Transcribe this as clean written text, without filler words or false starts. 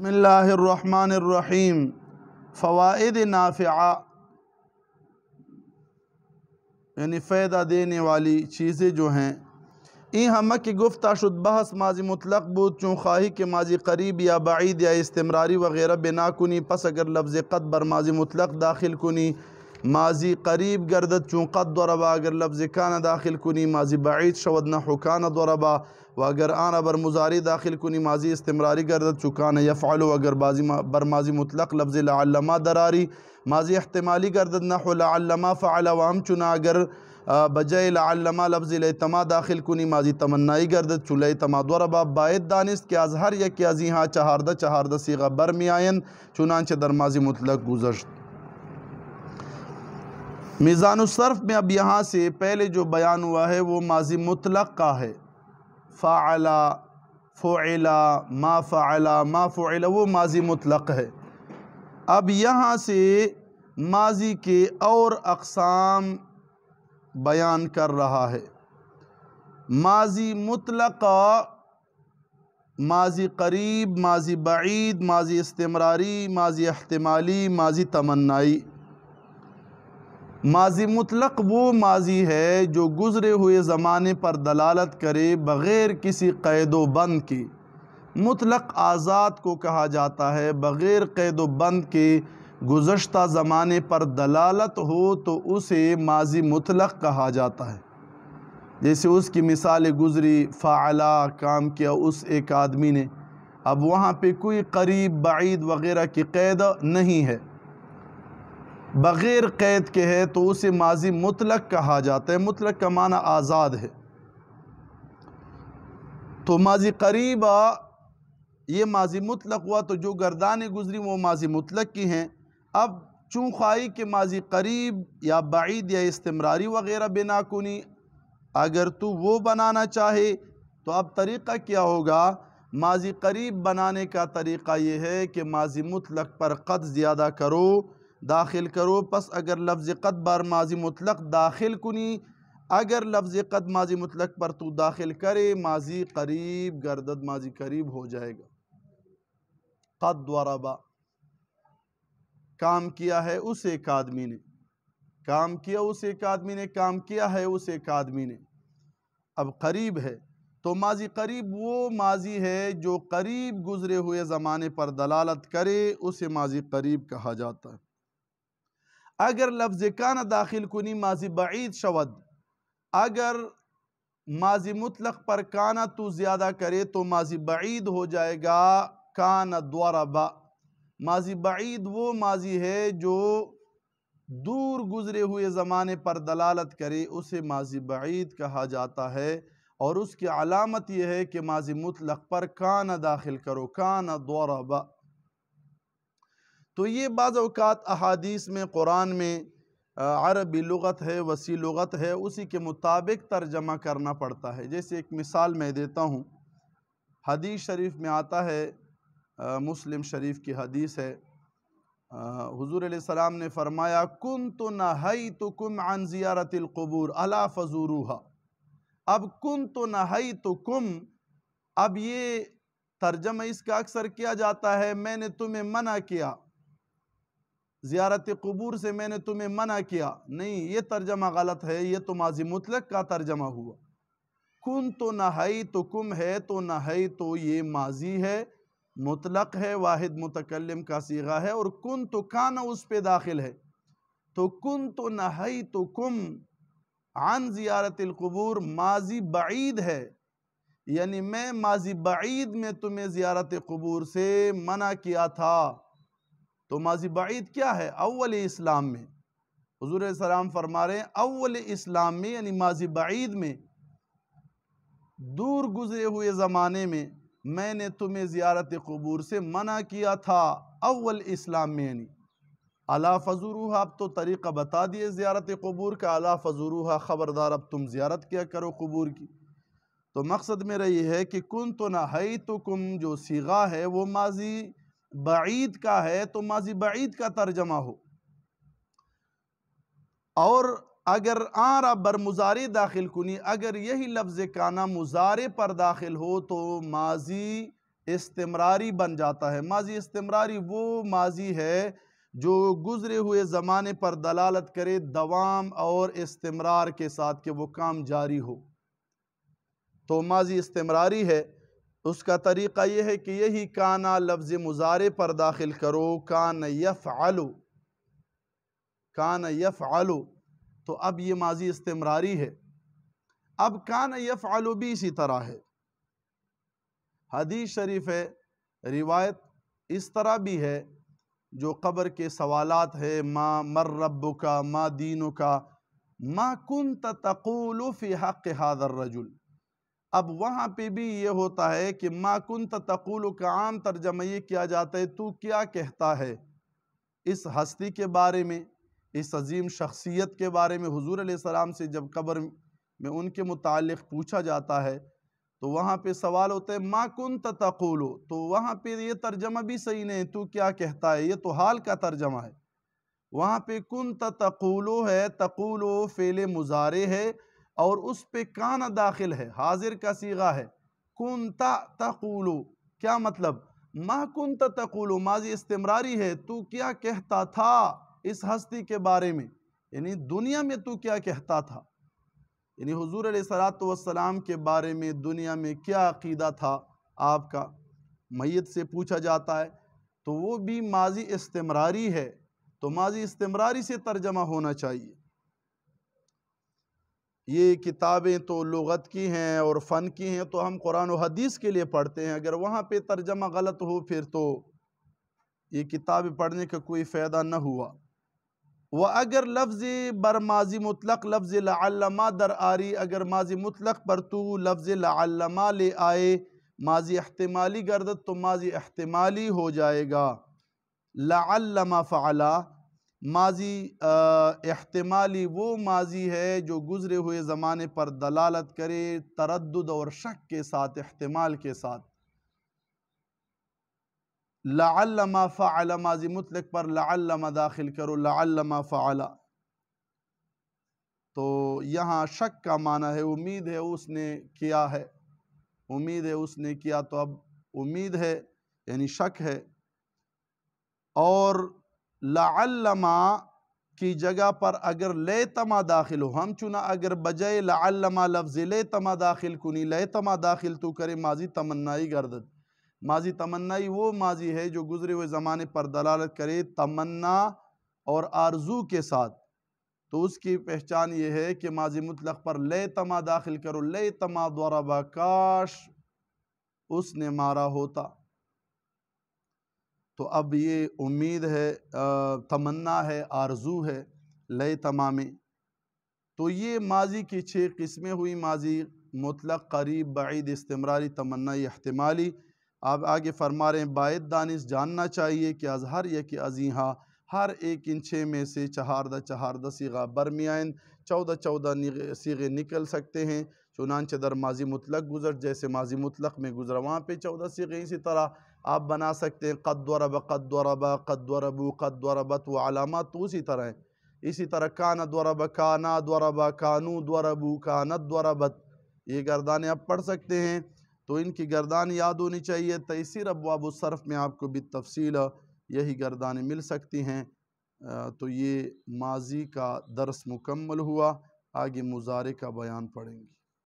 بسم اللہ الرحمن الرحیم فوائد نافعہ یعنی فائدہ دینے والی چیزیں جو ہیں این ہمہ کی گفتہ شد بحث ماضی مطلق بود چون خواہی کہ ماضی قریب یا بعید یا استمراری وغیرہ بنا کنی پس اگر لفظ قد بر ماضی مطلق داخل کنی ماضی قریب گردد چون قد ضربا اگر لفظ کان داخل کنی ماضی بعید شود نحو کان ضربا و اگر آن بر مضارع داخل کنی ماضی استمراری گردد چون کان یفعل اگر بر ماضی مطلق لفظ لعلما دراری ماضی احتمالی گردد نحو لعلما فعل و ہم چنا اگر بجائے لعلما لفظ لیتما داخل کنی ماضی تمنائی گردد چون لیتما ضربا باید دانست کہ از ہر یک از یہاں چہاردہ صیغہ برمی آئین چنانچہ در ماضی مطلق گزشت۔ میزان الصرف میں اب یہاں سے پہلے جو بیان ہوا ہے وہ ماضی مطلق کا ہے، فعلا فعلا ما فعلا ما فعلا وہ ماضی مطلق ہے۔ اب یہاں سے ماضی کے اور اقسام بیان کر رہا ہے۔ ماضی مطلق ماضی قریب، ماضی بعید، ماضی استمراری، ماضی احتمالی، ماضی تمنائی۔ ماضی مطلق وہ ماضی ہے جو گزرے ہوئے زمانے پر دلالت کرے بغیر کسی قید و بند کے۔ مطلق آزاد کو کہا جاتا ہے، بغیر قید و بند کے گزشتہ زمانے پر دلالت ہو تو اسے ماضی مطلق کہا جاتا ہے۔ جیسے اس کی مثال گزری فعلا کام کیا اس ایک آدمی نے، اب وہاں پہ کوئی قریب بعید وغیرہ کی قید نہیں ہے، بغیر قید کے ہے تو اسے ماضی مطلق کہا جاتا ہے۔ مطلق کا معنی آزاد ہے۔ تو ماضی قریب یہ ماضی مطلق ہوا تو جو گردانیں گزری وہ ماضی مطلق کی ہیں۔ اب چون خواہی کہ ماضی قریب یا بعید یا استمراری وغیرہ بنا کنی، اگر تو وہ بنانا چاہے تو اب طریقہ کیا ہوگا؟ ماضی قریب بنانے کا طریقہ یہ ہے کہ ماضی مطلق پر قد زیادہ کرو، داخل کرو، پس اگر لفظ قد بار ماضی مطلق داخل کنی، اگر لفظ قد ماضی مطلق پر تو داخل کرے ماضی قریب گردد، ماضی قریب ہو جائے گا۔ قد ضربا کام کیا ہے اس ایک آدمی نے، کام کیا اس ایک آدمی نے، کام کیا ہے اس ایک آدمی نے۔ اب قریب ہے تو ماضی قریب وہ ماضی ہے جو قریب گزرے ہوئے زمانے پر دلالت کرے، اسے ماضی قریب کہا جاتا ہے۔ اگر لفظ کان داخل کنی ماضی بعید شود، اگر ماضی مطلق پر کانا تو زیادہ کرے تو ماضی بعید ہو جائے گا کان ضربا۔ ماضی بعید وہ ماضی ہے جو دور گزرے ہوئے زمانے پر دلالت کرے، اسے ماضی بعید کہا جاتا ہے، اور اس کی علامت یہ ہے کہ ماضی مطلق پر کان داخل کرو، کان ضربا۔ تو یہ بعض اوقات احادیث میں، قرآن میں عربی لغت ہے، وسیع لغت ہے، اسی کے مطابق ترجمہ کرنا پڑتا ہے۔ جیسے ایک مثال میں دیتا ہوں، حدیث شریف میں آتا ہے، مسلم شریف کی حدیث ہے، حضور علیہ السلام نے فرمایا کنت نہیتکم عن زیارت القبور الا فزوروها۔ اب کنت نہیتکم، اب یہ ترجمہ اس کا اکثر کیا جاتا ہے میں نے تمہیں منع کیا، زیارت قبور سے میں نے تمہیں منع کیا، نہیں، یہ ترجمہ غلط ہے، یہ تو ماضی مطلق کا ترجمہ ہوا۔ کنت نہیتکم ہے تو نہیت یہ ماضی ہے، مطلق ہے، واحد متکلم کا صیغہ ہے، اور کنت کان اس پہ داخل ہے، تو کنت نہیتکم عن زیارت القبور ماضی بعید ہے، یعنی میں ماضی بعید میں تمہیں زیارت قبور سے منع کیا تھا۔ تو ماضی بعید کیا ہے؟ اول اسلام میں حضور علیہ السلام فرما رہے ہیں اول اسلام میں، یعنی ماضی بعید میں، دور گزرے ہوئے زمانے میں میں نے تمہیں زیارت قبور سے منع کیا تھا، اول اسلام میں، یعنی الا فزوروها، اب تو طریقہ بتا دیے زیارت قبور کا، الا فزوروها، خبردار اب تم زیارت کیا کرو قبور کی۔ تو مقصد میرا یہ ہے کہ کنت نہیتکم جو صیغہ ہے وہ ماضی بعید کا ہے، تو ماضی بعید کا ترجمہ ہو، اور اگر آرا بر مضارع داخل کنی، اگر یہی لفظ کانا مضارع پر داخل ہو تو ماضی استمراری بن جاتا ہے۔ ماضی استمراری وہ ماضی ہے جو گزرے ہوئے زمانے پر دلالت کرے دوام اور استمرار کے ساتھ کہ وہ کام جاری ہو۔ تو ماضی استمراری ہے، اس کا طریقہ یہ ہے کہ یہی کانا لفظ مضارع پر داخل کرو، کان یفعلو، کان یفعلو، تو اب یہ ماضی استمراری ہے۔ اب کان یفعلو بھی اسی طرح ہے، حدیث شریف ہے، روایت اس طرح بھی ہے جو قبر کے سوالات ہے، ما مر ربک ما دینک ما کنت تقول فی حق هذا الرجل۔ اب وہاں پہ بھی یہ ہوتا ہے کہ ما کنت تقول کا عام ترجمہ یہ کیا جاتا ہے تو کیا کہتا ہے اس ہستی کے بارے میں، اس عظیم شخصیت کے بارے میں۔ حضور علیہ السلام سے جب قبر میں ان کے متعلق پوچھا جاتا ہے تو وہاں پہ سوال ہوتا ہے ما کنت تقول، تو وہاں پہ یہ ترجمہ بھی صحیح نہیں، تو کیا کہتا ہے، یہ تو حال کا ترجمہ ہے۔ وہاں پہ کنت تقول ہے، تقول فعل مضارع ہے اور اس پہ کان داخل ہے، حاضر کا صیغہ ہے، کنت تقول، کیا مطلب، ما کنت تقول ماضی استمراری ہے، تو کیا کہتا تھا اس ہستی کے بارے میں، یعنی دنیا میں تو کیا کہتا تھا، یعنی حضور علیہ السلام کے بارے میں دنیا میں کیا عقیدہ تھا آپ کا، میت سے پوچھا جاتا ہے تو وہ بھی ماضی استمراری ہے، تو ماضی استمراری سے ترجمہ ہونا چاہیے۔ یہ کتابیں تو لغت کی ہیں اور فن کی ہیں، تو ہم قرآن و حدیث کے لیے پڑھتے ہیں، اگر وہاں پہ ترجمہ غلط ہو پھر تو یہ کتابیں پڑھنے کا کوئی فائدہ نہ ہوا۔ وہ اگر لفظ بر ماضی مطلق لفظ لعلما در آری، اگر ماضی مطلق پر تو لفظ لعلما لے آئے، ماضی احتمالی گردد تو ماضی احتمالی ہو جائے گا۔ لعلما فعلا، ماضی احتمالی وہ ماضی ہے جو گزرے ہوئے زمانے پر دلالت کرے تردد اور شک کے ساتھ، احتمال کے ساتھ۔ لعلما فعل ماضی مطلق پر لعلما داخل کرو، لعلما فعل، تو یہاں شک کا معنی ہے، امید ہے اس نے کیا ہے، امید ہے اس نے کیا، تو اب امید ہے یعنی شک ہے۔ اور لعلما کی جگہ پر اگر لیتما داخل ہو، ہم چنا اگر بجائے لعلما لفظ لیتما داخل کنی، لیتما داخل تو کرے ماضی تمنائی گردد۔ ماضی تمنائی وہ ماضی ہے جو گزرے ہوئے زمانے پر دلالت کرے تمنا اور آرزو کے ساتھ، تو اس کی پہچان یہ ہے کہ ماضی مطلق پر لیتما داخل کرو، لیتما ضربا، کاش اس نے مارا ہوتا، تو اب یہ امید ہے، تمنا ہے، آرزو ہے لیتما میں۔ تو یہ ماضی کی 6 قسمیں ہوئی، ماضی مطلق، قریب، بعید، استمراری، تمنائی، احتمالی۔ آپ آگے فرما رہے ہیں باید دانش جاننا چاہیے کہ از ہر یک ازیہا، ہر ایک ان 6 میں سے چہاردہ چہاردہ صیغہ برمیائن 14 صیغے نکل سکتے ہیں، چنانچہ در ماضی مطلق گزر، جیسے ماضی مطلق میں گزرا وہاں پہ 14 صیغے، اسی طرح آپ بنا سکتے ہیں قد ضرب، قد ضربا، قد ضربو، قد ضربت، وہ علامات تو اسی طرح ہیں۔ اسی طرح کان ضرب، کانا ضربا، کانو ضربو، کانت ضربت، یہ گردانیں آپ پڑھ سکتے ہیں، تو ان کی گردان یاد ہونی چاہیے۔ تیسیر ابواب الصرف میں آپ کو بالتفصیل یہی گردانیں مل سکتی ہیں۔ تو یہ ماضی کا درس مکمل ہوا، آگے مضارع کا بیان پڑھیں گے۔